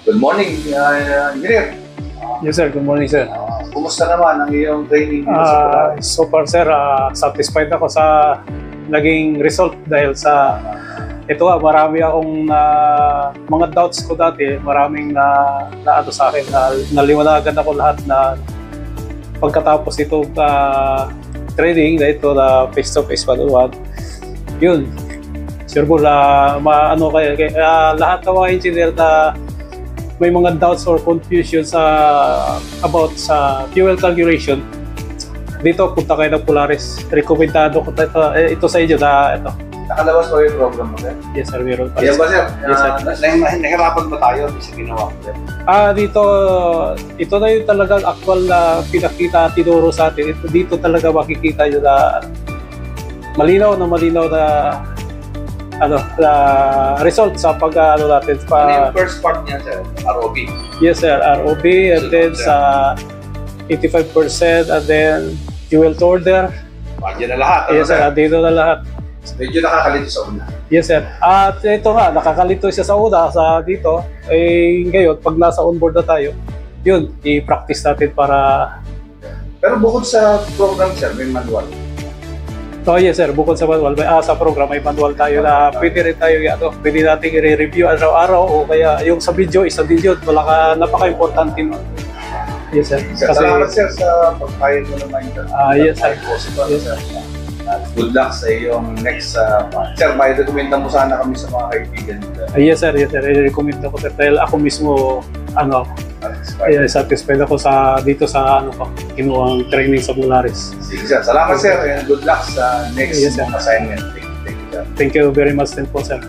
Good morning, Engineer. Yes sir, good morning sir. Kumusta naman ang iyong training dito sa Polaris? So far sir, satisfied ako sa naging result dahil sa ito nga, marami akong mga doubts ko dati, maraming na sa akin, naliwanagan ako lahat na pagkatapos itong training na ito na face-to-face one-on-one. Yun, sure po na lahat ng mga engineer na may mga doubts or confusion about sa fuel calculation, dito punta kayo ng Polaris. Rekomendado ko ito sa inyo na ito. Nakalabas ko yung program mo, sir? Yes sir, meron pa. Yes, sir? Yes, sir. Nahirapan ba tayo sa ginawa ko, sir? Dito, ito na yung talagang actual na pinakita, tinuro sa atin. Dito talaga makikita nyo na malinaw na result sa natin. Ano yung first part niya, sir? ROB? Yes sir, ROB, and then sa 85%, and then fuel to order. Diyan na lahat. Yes sir, dito na lahat. Medyo nakakalito sa una. Yes sir. At ito nga, nakakalito siya sa una, dito. Ngayon, pag nasa onboard na tayo, yun, i-practice natin para... Pero bukod sa program, sir, may manual. Oh yes sir, bukod sa manual, sa program may manual tayo na pwede rin tayo pwede natin i-review araw-araw o kaya yung sa video, isa din yun, napaka-importante nun. Yes sir. Salamat sir sa pagpayag mo naman ito. Yes sir. Yes, sir. Good luck sa iyong next sir, may rekomenda mo sana kami sa mga kaibigan nito. Yes sir, i-recommend ko sir dahil ako mismo satisfied ako dito sa kinuhang training sa Polaris. Sige sir, salamat sir and good luck sa next assignment. Thank you sir. Thank you very much din po sir.